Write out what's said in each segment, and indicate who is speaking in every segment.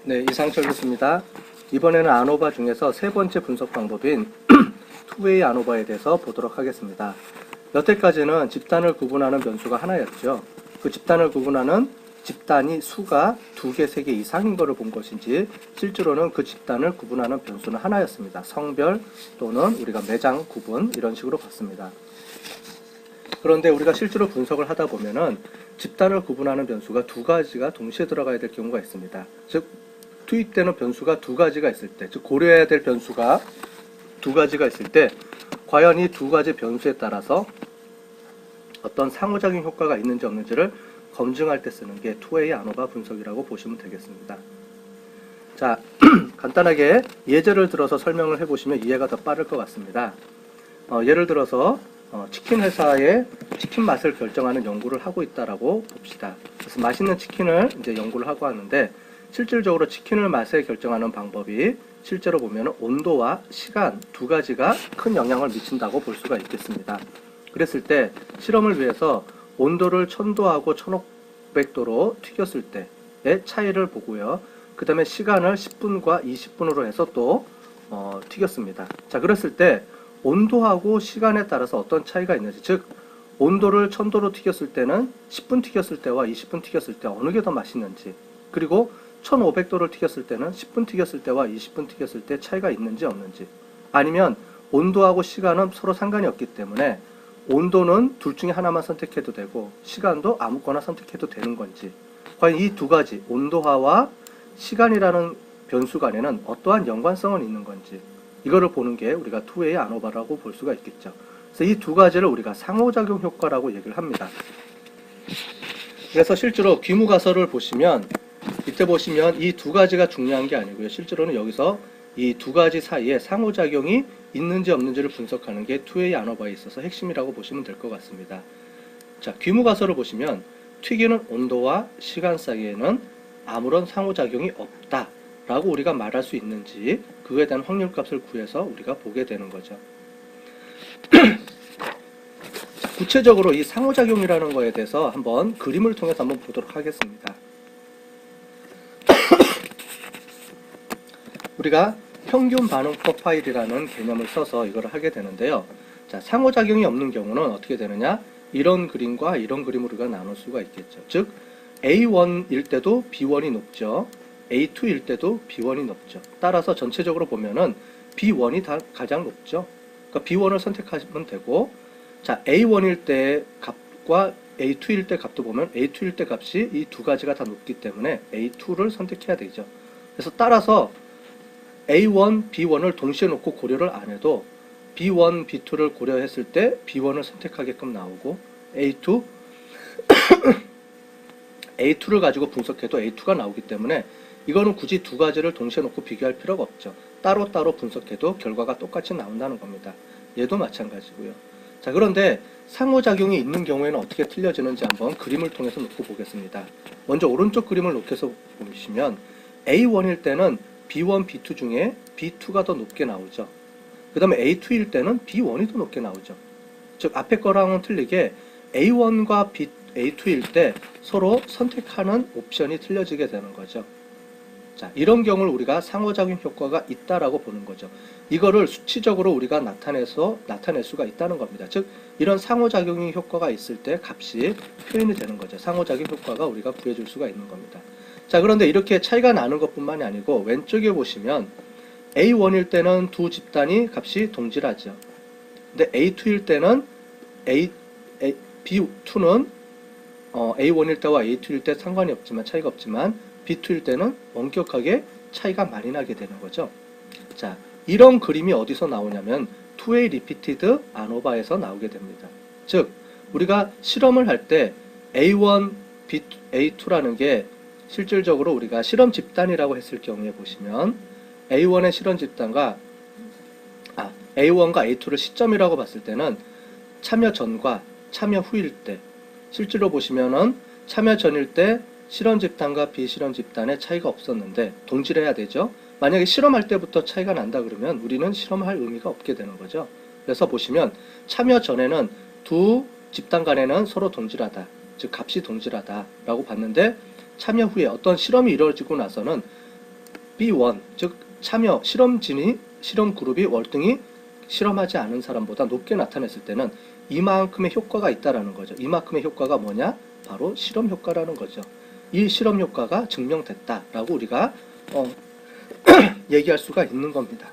Speaker 1: 네, 이상철 교수입니다. 이번에는 아노바 중에서 세 번째 분석 방법인 투웨이 아노바에 대해서 보도록 하겠습니다. 여태까지는 집단을 구분하는 변수가 하나였죠. 그 집단을 구분하는 집단이 수가 2개, 3개 이상인 것을 본 것인지 실제로는 그 집단을 구분하는 변수는 하나였습니다. 성별 또는 우리가 매장 구분 이런 식으로 봤습니다. 그런데 우리가 실제로 분석을 하다 보면은 집단을 구분하는 변수가 2가지가 동시에 들어가야 될 경우가 있습니다. 즉 투입되는 변수가 2가지가 있을 때, 즉 고려해야 될 변수가 2가지가 있을 때 과연 이 2가지 변수에 따라서 어떤 상호작용 효과가 있는지 없는지를 검증할 때 쓰는 게 투웨이 아노바 분석이라고 보시면 되겠습니다. 자, 간단하게 예제를 들어서 설명을 해보시면 이해가 더 빠를 것 같습니다. 예를 들어서 치킨 회사의 치킨 맛을 결정하는 연구를 하고 있다라고 봅시다. 그래서 맛있는 치킨을 이제 연구를 하고 하는데 실질적으로 치킨을 맛에 결정하는 방법이 실제로 보면 온도와 시간 2가지가 큰 영향을 미친다고 볼 수가 있겠습니다. 그랬을 때 실험을 위해서 온도를 1000도하고 1500도로 튀겼을 때의 차이를 보고요. 그 다음에 시간을 10분과 20분으로 해서 또 튀겼습니다. 자, 그랬을 때 온도하고 시간에 따라서 어떤 차이가 있는지, 즉 온도를 1000도로 튀겼을 때는 10분 튀겼을 때와 20분 튀겼을 때 어느 게 더 맛있는지, 그리고 1500도를 튀겼을 때는 10분 튀겼을 때와 20분 튀겼을 때 차이가 있는지 없는지, 아니면 온도하고 시간은 서로 상관이 없기 때문에 온도는 둘 중에 하나만 선택해도 되고 시간도 아무거나 선택해도 되는 건지, 과연 이 2가지 온도화와 시간이라는 변수 간에는 어떠한 연관성은 있는 건지, 이거를 보는 게 우리가 투웨이 아노바라고 볼 수가 있겠죠. 그래서 이 2가지를 우리가 상호작용 효과라고 얘기를 합니다. 그래서 실제로 귀무가설을 보시면 이때 보시면 이 2가지가 중요한 게 아니고요. 실제로는 여기서 이 2가지 사이에 상호작용이 있는지 없는지를 분석하는 게 투웨이 아노바에 있어서 핵심이라고 보시면 될 것 같습니다. 자, 귀무가설을 보시면 튀기는 온도와 시간 사이에는 아무런 상호작용이 없다라고 우리가 말할 수 있는지 그거에 대한 확률값을 구해서 우리가 보게 되는 거죠. 구체적으로 이 상호작용이라는 거에 대해서 한번 그림을 통해서 한번 보도록 하겠습니다. 우리가 평균 반응 프로파일이라는 개념을 써서 이걸 하게 되는데요. 자, 상호작용이 없는 경우는 어떻게 되느냐? 이런 그림과 이런 그림으로 우리가 나눌 수가 있겠죠. 즉 A1일 때도 B1이 높죠. A2일 때도 B1이 높죠. 따라서 전체적으로 보면은 B1이 다 가장 높죠. 그러니까 B1을 선택하시면 되고, 자, A1일 때 값과 A2일 때 값도 보면 A2일 때 값이 이 2가지가 다 높기 때문에 A2를 선택해야 되죠. 그래서 따라서 A1, B1을 동시에 놓고 고려를 안 해도 B1, B2를 고려했을 때 B1을 선택하게끔 나오고 A2, A2를 가지고 분석해도 A2가 나오기 때문에 이거는 굳이 2가지를 동시에 놓고 비교할 필요가 없죠. 따로따로 분석해도 결과가 똑같이 나온다는 겁니다. 얘도 마찬가지고요. 자, 그런데 상호작용이 있는 경우에는 어떻게 틀려지는지 한번 그림을 통해서 놓고 보겠습니다. 먼저 오른쪽 그림을 놓고서 보시면 A1일 때는 B1, B2 중에 B2가 더 높게 나오죠. 그 다음에 A2일 때는 B1이 더 높게 나오죠. 즉 앞에 거랑은 틀리게 A1과 A2일 때 서로 선택하는 옵션이 틀려지게 되는 거죠. 자, 이런 경우를 우리가 상호작용 효과가 있다라고 보는 거죠. 이거를 수치적으로 우리가 나타낼 수가 있다는 겁니다. 즉 이런 상호작용의 효과가 있을 때 값이 표현이 되는 거죠. 상호작용 효과가 우리가 구해줄 수가 있는 겁니다. 자, 그런데 이렇게 차이가 나는 것뿐만이 아니고 왼쪽에 보시면 A1일 때는 두 집단이 값이 동질하죠. 근데 A2일 때는 B2는 A1일 때와 A2일 때 상관이 없지만 차이가 없지만 B2일 때는 엄격하게 차이가 많이 나게 되는 거죠. 자, 이런 그림이 어디서 나오냐면 투웨이 리피티드 아노바에서 나오게 됩니다. 즉 우리가 실험을 할 때 A1, A2라는 게 실질적으로 우리가 실험 집단이라고 했을 경우에 보시면 A1의 실험 집단과 A1과 A2를 시점이라고 봤을 때는 참여 전과 참여 후일 때 실제로 보시면은 참여 전일 때 실험 집단과 비실험 집단의 차이가 없었는데 동질해야 되죠. 만약에 실험할 때부터 차이가 난다 그러면 우리는 실험할 의미가 없게 되는 거죠. 그래서 보시면 참여 전에는 두 집단 간에는 서로 동질하다, 즉 값이 동질하다 라고 봤는데 참여 후에 어떤 실험이 이루어지고 나서는 B1, 즉 참여 실험 그룹이 월등히 실험하지 않은 사람보다 높게 나타냈을 때는 이만큼의 효과가 있다라는 거죠. 이만큼의 효과가 뭐냐? 바로 실험 효과라는 거죠. 이 실험 효과가 증명됐다라고 우리가 얘기할 수가 있는 겁니다.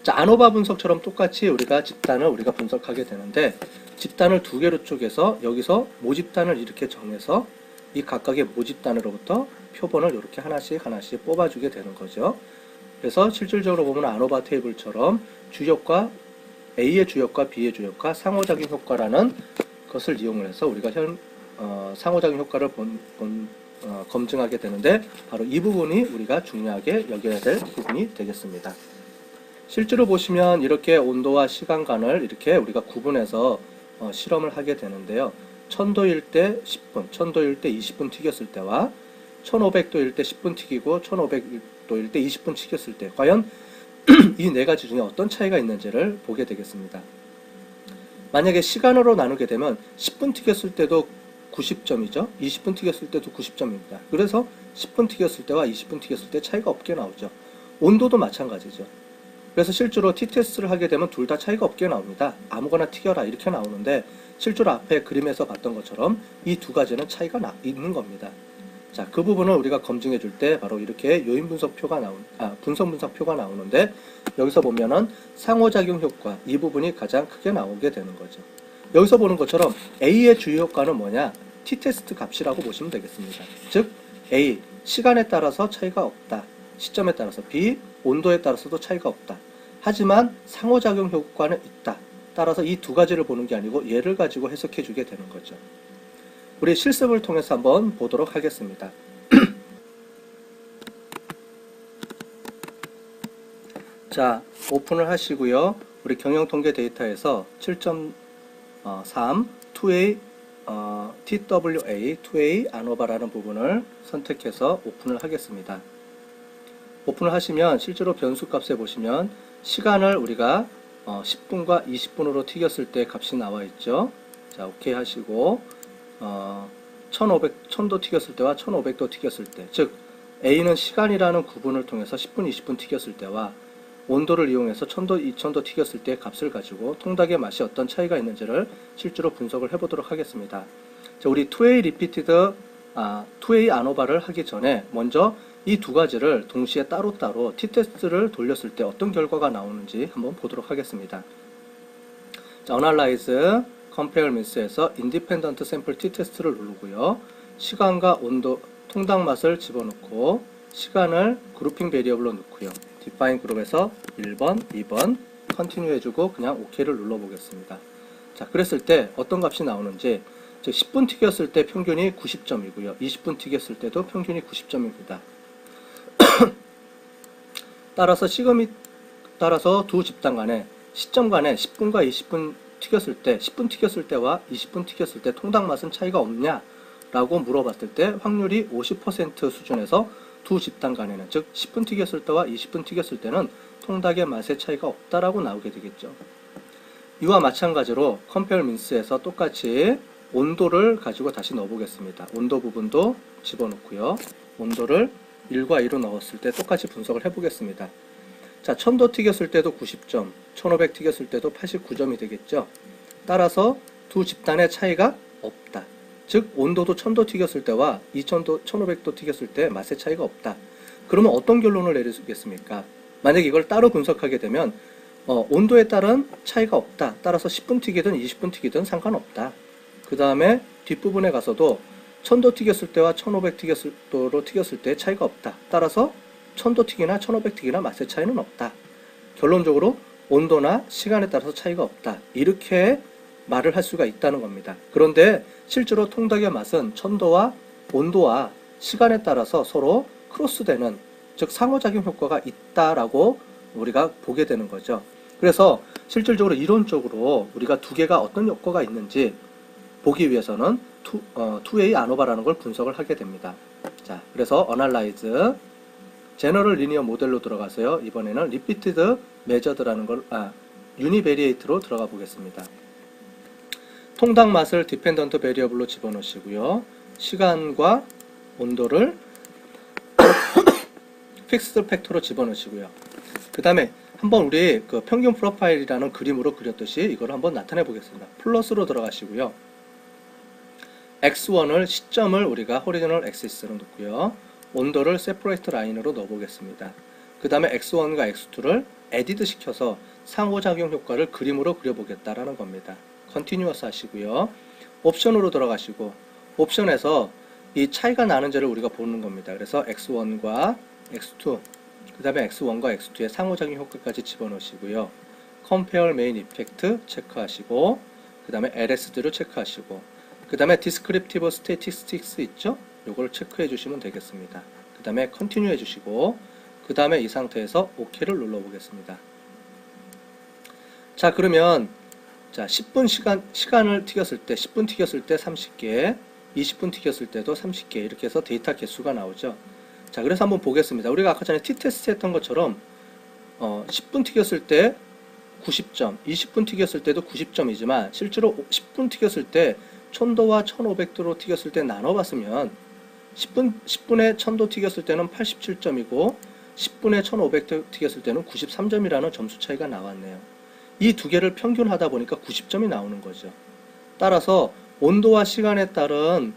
Speaker 1: 자, 아노바 분석처럼 똑같이 우리가 집단을 우리가 분석하게 되는데, 집단을 두 개로 쪼개서 여기서 모집단을 이렇게 정해서 이 각각의 모집단으로부터 표본을 이렇게 하나씩 하나씩 뽑아주게 되는 거죠. 그래서 실질적으로 보면 아노바 테이블처럼 주효과, A의 주효과, B의 주효과, 상호작용 효과라는 것을 이용해서 우리가 상호작용 효과를 검증하게 되는데, 바로 이 부분이 우리가 중요하게 여겨야 될 부분이 되겠습니다. 실제로 보시면 이렇게 온도와 시간간을 이렇게 우리가 구분해서 실험을 하게 되는데요. 1000도일 때 10분, 1000도일 때 20분 튀겼을 때와 1500도일 때 10분 튀기고 1500도일 때 20분 튀겼을 때 과연 이 네 가지 중에 어떤 차이가 있는지를 보게 되겠습니다. 만약에 시간으로 나누게 되면 10분 튀겼을 때도 90점이죠. 20분 튀겼을 때도 90점입니다. 그래서 10분 튀겼을 때와 20분 튀겼을 때 차이가 없게 나오죠. 온도도 마찬가지죠. 그래서 실제로 T테스트를 하게 되면 둘 다 차이가 없게 나옵니다. 아무거나 튀겨라 이렇게 나오는데, 실제로 앞에 그림에서 봤던 것처럼 이 두 가지는 차이가 있는 겁니다. 자, 그 부분을 우리가 검증해 줄 때 바로 이렇게 요인 분석표가 분석 분석표가 나오는데, 여기서 보면은 상호작용 효과 이 부분이 가장 크게 나오게 되는 거죠. 여기서 보는 것처럼 A의 주요 효과는 뭐냐? T테스트 값이라고 보시면 되겠습니다. 즉 A, 시간에 따라서 차이가 없다. 시점에 따라서 B, 온도에 따라서도 차이가 없다. 하지만 상호작용 효과는 있다. 따라서 이 두 가지를 보는 게 아니고 얘를 가지고 해석해 주게 되는 거죠. 우리 실습을 통해서 한번 보도록 하겠습니다. 자, 오픈을 하시고요. 우리 경영통계 데이터에서 7.3 2A TWA 2A 아노바라는 부분을 선택해서 오픈을 하겠습니다. 오픈을 하시면 실제로 변수 값에 보시면 시간을 우리가 10분과 20분으로 튀겼을 때 값이 나와 있죠. 자, 오케이 하시고 1000도 튀겼을 때와 1500도 튀겼을 때, 즉 A는 시간이라는 구분을 통해서 10분, 20분 튀겼을 때와 온도를 이용해서 1000도, 2000도 튀겼을 때 값을 가지고 통닭의 맛이 어떤 차이가 있는지를 실제로 분석을 해보도록 하겠습니다. 자, 우리 2A 리피티드 2A 아노바를 하기 전에 먼저 이 두 가지를 동시에 따로따로 T테스트를 돌렸을 때 어떤 결과가 나오는지 한번 보도록 하겠습니다. 자, Analyze, Compare Means에서 Independent Sample T테스트를 누르고요. 시간과 온도, 통닭 맛을 집어넣고 시간을 그룹핑 베리어블로 넣고요. Define 그룹에서 1번, 2번 Continue 해주고 그냥 OK를 눌러보겠습니다. 자, 그랬을 때 어떤 값이 나오는지, 즉 10분 튀겼을 때 평균이 90점이고요. 20분 튀겼을 때도 평균이 90점입니다. 따라서 두 집단 간에 시점 간에 10분과 20분 튀겼을 때, 10분 튀겼을 때와 20분 튀겼을 때 통닭 맛은 차이가 없냐? 라고 물어봤을 때 확률이 50% 수준에서 두 집단 간에는, 즉 10분 튀겼을 때와 20분 튀겼을 때는 통닭의 맛의 차이가 없다라고 나오게 되겠죠. 이와 마찬가지로 Compare Means에서 똑같이 온도를 가지고 다시 넣어보겠습니다. 온도 부분도 집어넣고요. 온도를 1과 2로 넣었을 때 똑같이 분석을 해보겠습니다. 자, 1000도 튀겼을 때도 90점, 1500 튀겼을 때도 89점이 되겠죠. 따라서 두 집단의 차이가 없다. 즉 온도도 1000도 튀겼을 때와 2000도, 1500도 튀겼을 때 맛의 차이가 없다. 그러면 어떤 결론을 내리겠습니까? 만약 이걸 따로 분석하게 되면 온도에 따른 차이가 없다. 따라서 10분 튀기든 20분 튀기든 상관없다. 그 다음에 뒷부분에 가서도 1000도 튀겼을 때와 1500 튀겼을 때 차이가 없다. 따라서 1000도 튀기나 1500 튀기나 맛의 차이는 없다. 결론적으로 온도나 시간에 따라서 차이가 없다. 이렇게 말을 할 수가 있다는 겁니다. 그런데 실제로 통닭의 맛은 1000도와 온도와 시간에 따라서 서로 크로스되는, 즉 상호작용 효과가 있다라고 우리가 보게 되는 거죠. 그래서 실질적으로 이론적으로 우리가 두 개가 어떤 효과가 있는지 보기 위해서는 2A 아노바라는 걸 분석을 하게 됩니다. 자, 그래서 Analyze, General Linear 모델로 들어가서요. 이번에는 Repeated Measured라는 걸, Univariate로 들어가 보겠습니다. 통닭 맛을 Dependent Variable로 집어넣으시고요. 시간과 온도를 픽스드 팩터로 집어넣으시고요. 그 다음에 한번 우리 그 평균 프로파일이라는 그림으로 그렸듯이 이걸 한번 나타내 보겠습니다. 플러스로 들어가시고요. x1을 시점을 우리가 호리조널 엑시스로 놓고요. 온도를 세퍼레이트 라인으로 넣어 보겠습니다. 그 다음에 x1과 x2를 에디드 시켜서 상호작용 효과를 그림으로 그려보겠다라는 겁니다. 컨티뉴어스 하시고요. 옵션으로 들어가시고 옵션에서 이 차이가 나는지를 우리가 보는 겁니다. 그래서 x1과 x2 그 다음에 x1과 x2의 상호작용 효과까지 집어넣으시고요. Compare Main Effect 체크하시고 그 다음에 LSD를 체크하시고 그 다음에 Descriptive Statistics 있죠? 요걸 체크해 주시면 되겠습니다. 그 다음에 Continue 해주시고 그 다음에 이 상태에서 OK를 눌러 보겠습니다. 자, 그러면 자 10분 시간을 튀겼을 때 10분 튀겼을 때 30개 20분 튀겼을 때도 30개 이렇게 해서 데이터 개수가 나오죠. 자, 그래서 한번 보겠습니다. 우리가 아까 전에 t-테스트 했던 것처럼 10분 튀겼을 때 90점, 20분 튀겼을 때도 90점이지만 실제로 10분 튀겼을 때 1000도와 1500도로 튀겼을 때 나눠봤으면 10분에 1000도 튀겼을 때는 87점이고 10분에 1500도 튀겼을 때는 93점이라는 점수 차이가 나왔네요. 이 두 개를 평균하다 보니까 90점이 나오는 거죠. 따라서 온도와 시간에 따른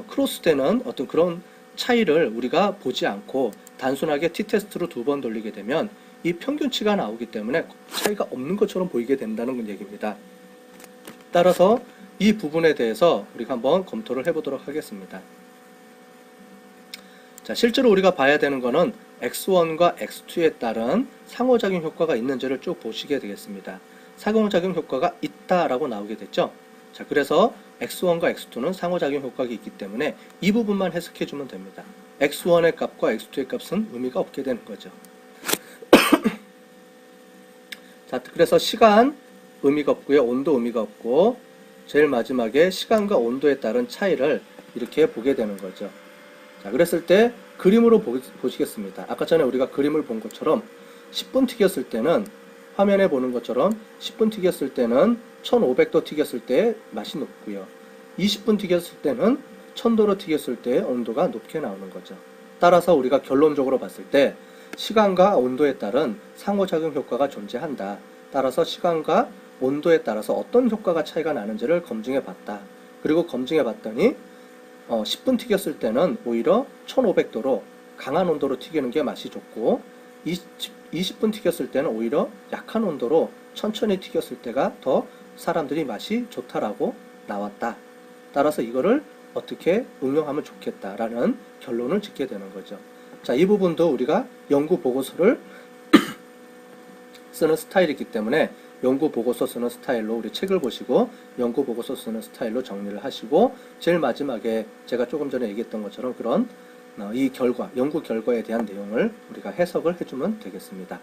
Speaker 1: 크로스되는 어떤 그런 차이를 우리가 보지 않고 단순하게 t-테스트로 2번 돌리게 되면 이 평균치가 나오기 때문에 차이가 없는 것처럼 보이게 된다는 얘기입니다. 따라서 이 부분에 대해서 우리가 한번 검토를 해보도록 하겠습니다. 자, 실제로 우리가 봐야 되는 거는 x1과 x2에 따른 상호작용 효과가 있는지를 쭉 보시게 되겠습니다. 상호작용 효과가 있다라고 나오게 됐죠. 자, 그래서 x1과 x2는 상호작용 효과가 있기 때문에 이 부분만 해석해 주면 됩니다. x1의 값과 x2의 값은 의미가 없게 되는 거죠. 자, 그래서 시간 의미가 없고요. 온도 의미가 없고 제일 마지막에 시간과 온도에 따른 차이를 이렇게 보게 되는 거죠. 자, 그랬을 때 그림으로 보시겠습니다. 아까 전에 우리가 그림을 본 것처럼 10분 튀겼을 때는 화면에 보는 것처럼 10분 튀겼을 때는 1500도 튀겼을 때 맛이 높고요. 20분 튀겼을 때는 1000도로 튀겼을 때 온도가 높게 나오는 거죠. 따라서 우리가 결론적으로 봤을 때 시간과 온도에 따른 상호작용 효과가 존재한다. 따라서 시간과 온도에 따라서 어떤 효과가 차이가 나는지를 검증해 봤다. 그리고 검증해 봤더니 10분 튀겼을 때는 오히려 1500도로 강한 온도로 튀기는 게 맛이 좋고 20분 튀겼을 때는 오히려 약한 온도로 천천히 튀겼을 때가 더 사람들이 맛이 좋다라고 나왔다. 따라서 이거를 어떻게 응용하면 좋겠다라는 결론을 짓게 되는 거죠. 자, 이 부분도 우리가 연구 보고서를 쓰는 스타일이기 때문에 연구 보고서 쓰는 스타일로 우리 책을 보시고 연구 보고서 쓰는 스타일로 정리를 하시고 제일 마지막에 제가 조금 전에 얘기했던 것처럼 그런 이 결과, 연구 결과에 대한 내용을 우리가 해석을 해주면 되겠습니다.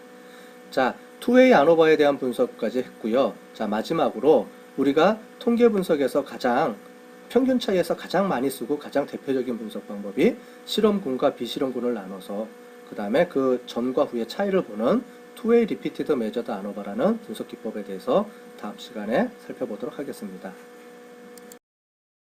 Speaker 1: 자, 투웨이 안오버에 대한 분석까지 했고요. 자, 마지막으로 우리가 통계 분석에서 가장 평균 차이에서 가장 많이 쓰고 가장 대표적인 분석 방법이 실험군과 비실험군을 나눠서 그 다음에 그 전과 후의 차이를 보는 투웨이 리피티드 메저드 안오버라는 분석 기법에 대해서 다음 시간에 살펴보도록 하겠습니다.